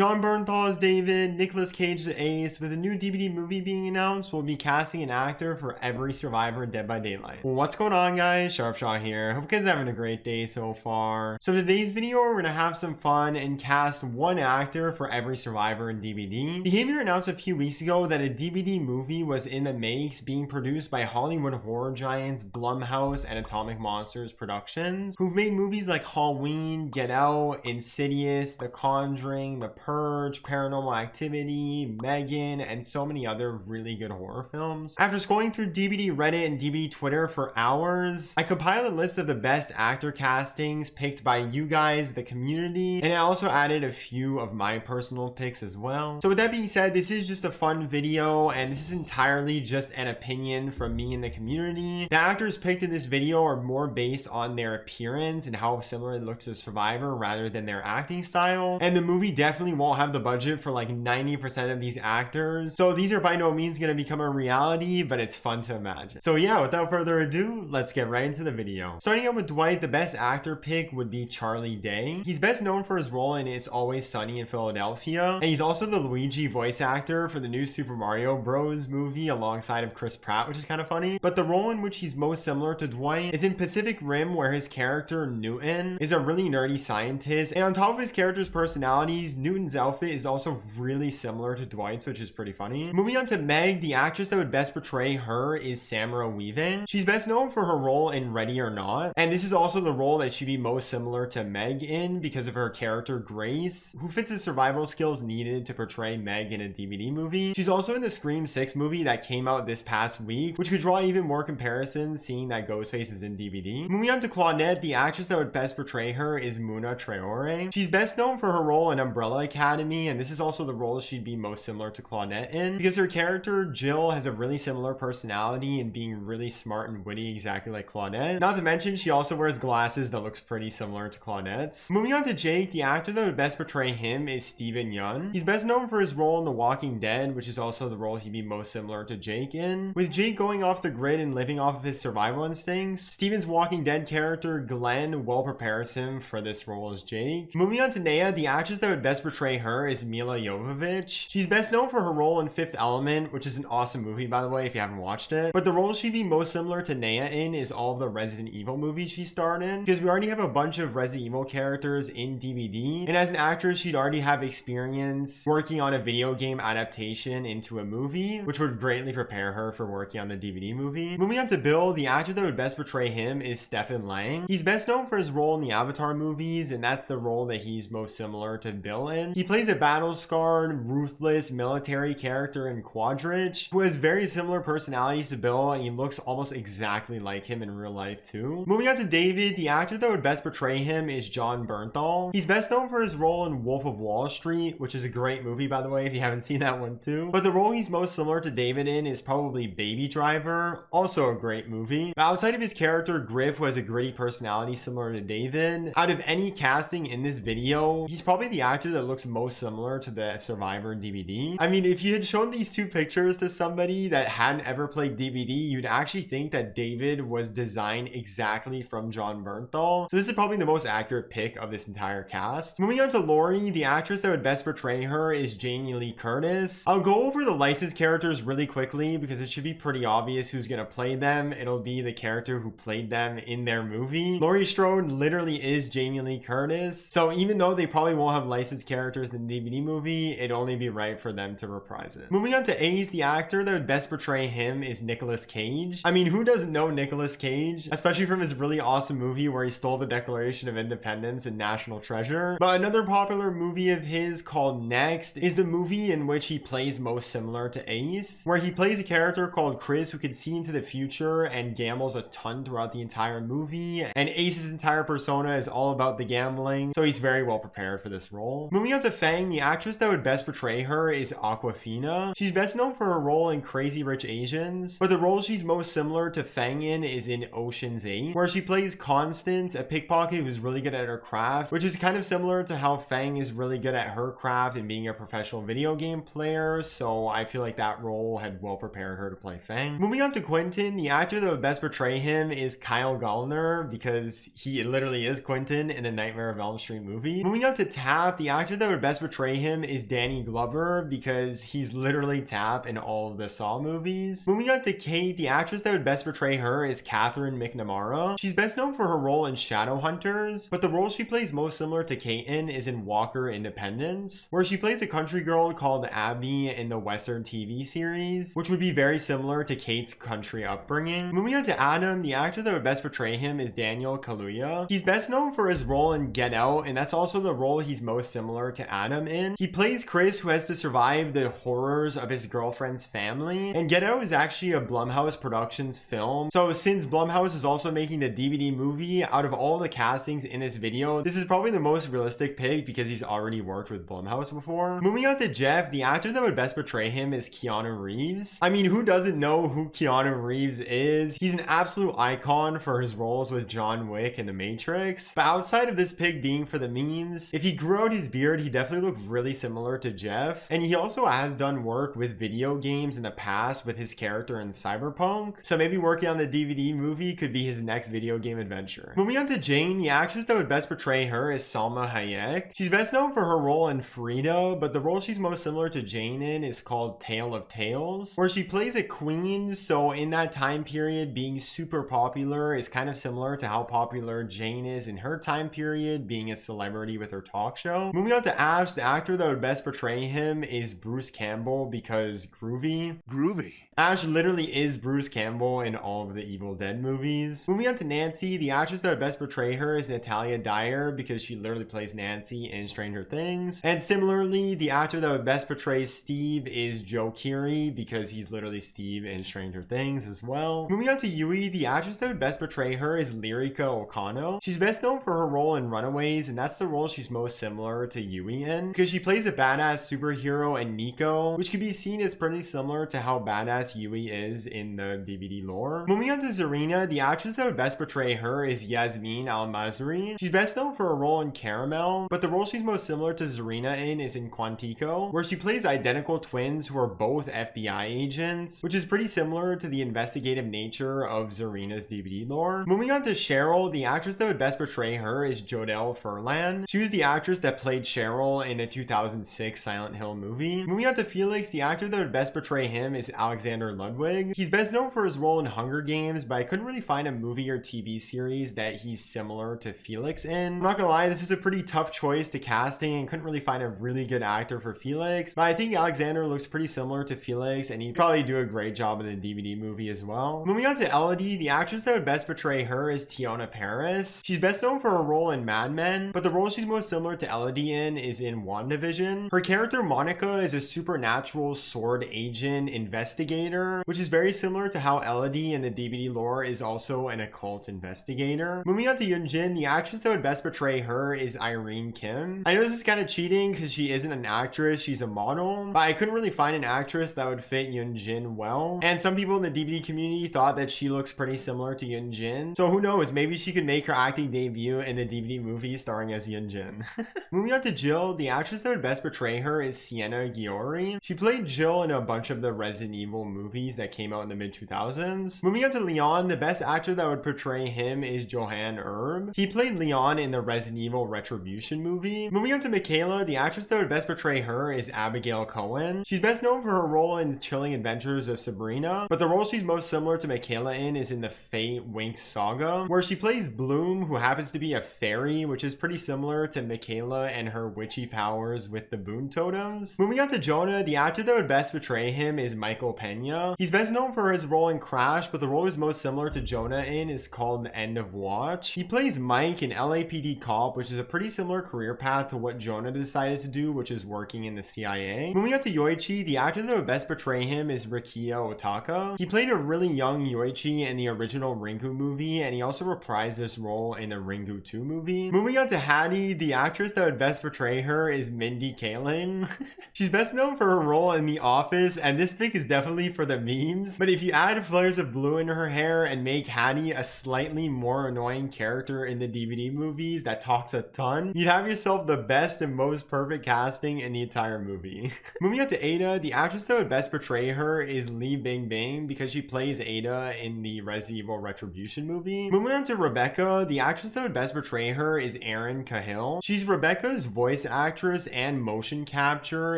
Jon Bernthal as David, Nicolas Cage as Ace. With a new DBD movie being announced, we'll be casting an actor for every survivor in Dead by Daylight. Well, what's going on, guys? Sharpshot here. Hope you guys are having a great day so far. So today's video, we're gonna have some fun and cast one actor for every survivor in DBD. Behavior announced a few weeks ago that a DBD movie was in the makes, being produced by Hollywood horror giants Blumhouse and Atomic Monsters Productions, who've made movies like Halloween, Get Out, Insidious, The Conjuring, The Purge, Paranormal Activity, Megan, and so many other really good horror films. After scrolling through DBD Reddit and DBD Twitter for hours, I compiled a list of the best actor castings picked by you guys, the community, and I also added a few of my personal picks as well. So with that being said, this is just a fun video, and this is entirely just an opinion from me and the community. The actors picked in this video are more based on their appearance and how similar they look to the survivor rather than their acting style, and the movie definitely won't have the budget for like 90% of these actors, so these are by no means going to become a reality, but it's fun to imagine. So yeah, without further ado, let's get right into the video. Starting out with Dwight, the best actor pick would be Charlie Day. He's best known for his role in It's Always Sunny in Philadelphia, and he's also the Luigi voice actor for the new Super Mario Bros. Movie alongside of Chris Pratt, which is kind of funny. But the role in which he's most similar to Dwight is in Pacific Rim, where his character Newton is a really nerdy scientist, and on top of his character's personalities, Newton's outfit is also really similar to Dwight's, which is pretty funny. Moving on to Meg, the actress that would best portray her is Samara Weaving. She's best known for her role in Ready or Not, and this is also the role that she'd be most similar to Meg in because of her character Grace, who fits the survival skills needed to portray Meg in a DBD movie. She's also in the Scream 6 movie that came out this past week, which could draw even more comparisons seeing that Ghostface is in DBD. Moving on to Claudette, the actress that would best portray her is Muna Traore. She's best known for her role in Umbrella Academy, and this is also the role she'd be most similar to Claudette in because her character Jill has a really similar personality and being really smart and witty, exactly like Claudette. Not to mention, she also wears glasses that looks pretty similar to Claudette's. Moving on to Jake, the actor that would best portray him is Steven Yeun. He's best known for his role in The Walking Dead, which is also the role he'd be most similar to Jake in. With Jake going off the grid and living off of his survival instincts, Steven's Walking Dead character Glenn well prepares him for this role as Jake. Moving on to Naya, the actress that would best portray her is Mila Jovovich. She's best known for her role in Fifth Element, which is an awesome movie by the way if you haven't watched it, but the role she'd be most similar to Naya in is all of the Resident Evil movies she starred in, because we already have a bunch of Resident Evil characters in DBD, and as an actress she'd already have experience working on a video game adaptation into a movie, which would greatly prepare her for working on the DVD movie. Moving on to Bill, the actor that would best portray him is Stephen Lang. He's best known for his role in the Avatar movies, and that's the role that he's most similar to Bill in. He plays a battle-scarred, ruthless military character in Quadridge who has very similar personalities to Bill, and he looks almost exactly like him in real life too. Moving on to David, the actor that would best portray him is Jon Bernthal. He's best known for his role in Wolf of Wall Street, which is a great movie by the way if you haven't seen that one too. But the role he's most similar to David in is probably Baby Driver, also a great movie. But outside of his character Griff, who has a gritty personality similar to David, out of any casting in this video, he's probably the actor that looks most similar to the survivor in DBD. I mean, if you had shown these two pictures to somebody that hadn't ever played DBD, you'd actually think that David was designed exactly from Jon Bernthal. So this is probably the most accurate pick of this entire cast. Moving on to Laurie, the actress that would best portray her is Jamie Lee Curtis. I'll go over the licensed characters really quickly because it should be pretty obvious who's gonna play them. It'll be the character who played them in their movie. Laurie Strode literally is Jamie Lee Curtis, so even though they probably won't have licensed characters in the DVD movie, it'd only be right for them to reprise it. Moving on to Ace, the actor that would best portray him is Nicolas Cage. I mean, who doesn't know Nicolas Cage, especially from his really awesome movie where he stole the Declaration of Independence and National Treasure. But another popular movie of his called Next is the movie in which he plays most similar to Ace, where he plays a character called Chris who can see into the future and gambles a ton throughout the entire movie, and Ace's entire persona is all about the gambling, so he's very well prepared for this role. Moving on to Feng, the actress that would best portray her is Awkwafina. She's best known for her role in Crazy Rich Asians, but the role she's most similar to Feng in is in Ocean's 8, where she plays Constance, a pickpocket who's really good at her craft, which is kind of similar to how Feng is really good at her craft and being a professional video game player, so I feel like that role had well prepared her to play Feng. Moving on to Quentin, the actor that would best portray him is Kyle Gallner because he literally is Quentin in the Nightmare of Elm Street movie. Moving on to Tapp, the actor that would best portray him is Danny Glover because he's literally Tapp in all of the Saw movies. Moving on to Kate, the actress that would best portray her is Catherine McNamara. She's best known for her role in Shadowhunters, but the role she plays most similar to Kate in is in Walker Independence, where she plays a country girl called Abby in the Western TV series, which would be very similar to Kate's country upbringing. Moving on to Adam, the actor that would best portray him is Daniel Kaluuya. He's best known for his role in Get Out, and that's also the role he's most similar to Adam in. He plays Chris, who has to survive the horrors of his girlfriend's family, and Get Out is actually a Blumhouse Productions film. So since Blumhouse is also making the DVD movie, out of all the castings in this video, this is probably the most realistic pick because he's already worked with Blumhouse before. Moving on to Jeff, the actor that would best portray him is Keanu Reeves. I mean, who doesn't know who Keanu Reeves is? He's an absolute icon for his roles with John Wick and The Matrix. But outside of this pick being for the memes, if he grew out his beard, he definitely looked really similar to Jeff. And he also has done work with video games in the past with his character in Cyberpunk. So maybe working on the DVD movie could be his next video game adventure. Moving on to Jane, the actress that would best portray her is Salma Hayek. She's best known for her role in Frida, but the role she's most similar to Jane in is called Tale of Tales, where she plays a queen. So in that time period, being super popular is kind of similar to how popular Jane is in her time period, being a celebrity with her talk show. Moving on to Ash, the actor that would best portray him is Bruce Campbell because groovy. Ash literally is Bruce Campbell in all of the Evil Dead movies. Moving on to Nancy, the actress that would best portray her is Natalia Dyer because she literally plays Nancy in Stranger Things. And similarly, the actor that would best portray Steve is Joe Keery because he's literally Steve in Stranger Things as well. Moving on to Yui, the actress that would best portray her is Lyrica Okano. She's best known for her role in Runaways, and that's the role she's most similar to Yui in because she plays a badass superhero in Nico, which can be seen as pretty similar to how badass Yui is in the DVD lore. Moving on to Zarina, the actress that would best portray her is Yasmin Al-Mazri. She's best known for her role in Caramel, but the role she's most similar to Zarina in is in Quantico, where she plays identical twins who are both FBI agents, which is pretty similar to the investigative nature of Zarina's DVD lore. Moving on to Cheryl, the actress that would best portray her is Jodelle Furlan. She was the actress that played Cheryl in the 2006 Silent Hill movie. Moving on to Felix, the actor that would best portray him is Alexander Ludwig. He's best known for his role in Hunger Games, but I couldn't really find a movie or TV series that he's similar to Felix in. I'm not gonna lie, this was a pretty tough choice to casting and couldn't really find a really good actor for Felix, but I think Alexander looks pretty similar to Felix and he'd probably do a great job in the DVD movie as well. Moving on to Élodie, the actress that would best portray her is Tiona Paris. She's best known for her role in Mad Men, but the role she's most similar to Élodie in is in WandaVision. Her character Monica is a supernatural sword agent investigator, which is very similar to how Élodie in the DVD lore is also an occult investigator. Moving on to Yun-Jin, the actress that would best portray her is Irene Kim. I know this is kind of cheating because she isn't an actress, she's a model, but I couldn't really find an actress that would fit Yun-Jin well. And some people in the DVD community thought that she looks pretty similar to Yun-Jin. So who knows, maybe she could make her acting debut in the DVD movie starring as Yun-Jin. Moving on to Jill, the actress that would best portray her is Sienna Giori. She played Jill in a bunch of the Resident Evil movies that came out in the mid-2000s. Moving on to Leon, the best actor that would portray him is Johan Erb. He played Leon in the Resident Evil Retribution movie. Moving on to Mikaela, the actress that would best portray her is Abigail Cohen. She's best known for her role in The Chilling Adventures of Sabrina, but the role she's most similar to Mikaela in is in the Fate Winx saga, where she plays Bloom, who happens to be a fairy, which is pretty similar to Mikaela and her witchy powers with the Boon Totems. Moving on to Jonah, the actor that would best portray him is Michael Pena. He's best known for his role in Crash, but the role he's most similar to Jonah in is called End of Watch. He plays Mike in LAPD Cop, which is a pretty similar career path to what Jonah decided to do, which is working in the CIA. Moving on to Yoichi, the actor that would best portray him is Rikia Otaka. He played a really young Yoichi in the original Ringu movie, and he also reprised this role in the Ringu 2 movie. Moving on to Haddie, the actress that would best portray her is Mindy Kaling. She's best known for her role in The Office, and this pick is definitely for the memes, but if you add flares of blue in her hair and make Haddie a slightly more annoying character in the DVD movies that talks a ton, you'd have yourself the best and most perfect casting in the entire movie. Moving on to Ada, the actress that would best portray her is Li Bingbing because she plays Ada in the Resident Evil Retribution movie. Moving on to Rebecca, the actress that would best portray her is Erin Cahill. She's Rebecca's voice voice actress and motion capture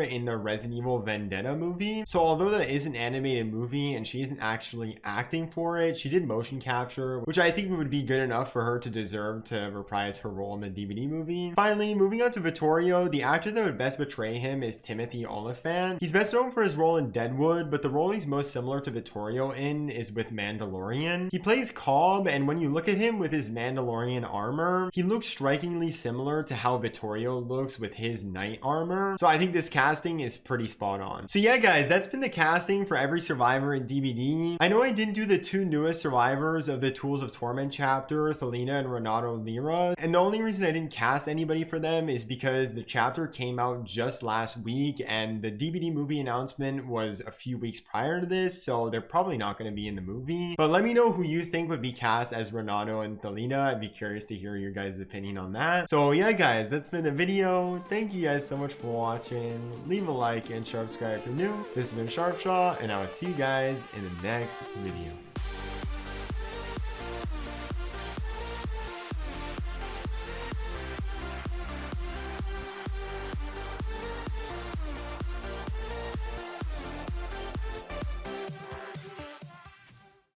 in the Resident Evil Vendetta movie. So although that is an animated movie and she isn't actually acting for it, she did motion capture, which I think would be good enough for her to deserve to reprise her role in the DBD movie. Finally, moving on to Vittorio, the actor that would best betray him is Timothy Olyphant. He's best known for his role in Deadwood, but the role he's most similar to Vittorio in is with Mandalorian. He plays Cobb, and when you look at him with his Mandalorian armor, he looks strikingly similar to how Vittorio looks with his knight armor. So I think this casting is pretty spot on. So yeah guys, that's been the casting for every survivor in DBD. I know I didn't do the two newest survivors of the Tools of Torment chapter, Thelina and Renato Lira, and the only reason I didn't cast anybody for them is because the chapter came out just last week and the DBD movie announcement was a few weeks prior to this, so they're probably not going to be in the movie. But let me know who you think would be cast as Renato and Thelina. I'd be curious to hear your guys' opinion on that. So yeah guys, that's been the video. Thank you guys so much for watching. Leave a like and subscribe if you're new. This has been Sharpshaw, and I will see you guys in the next video.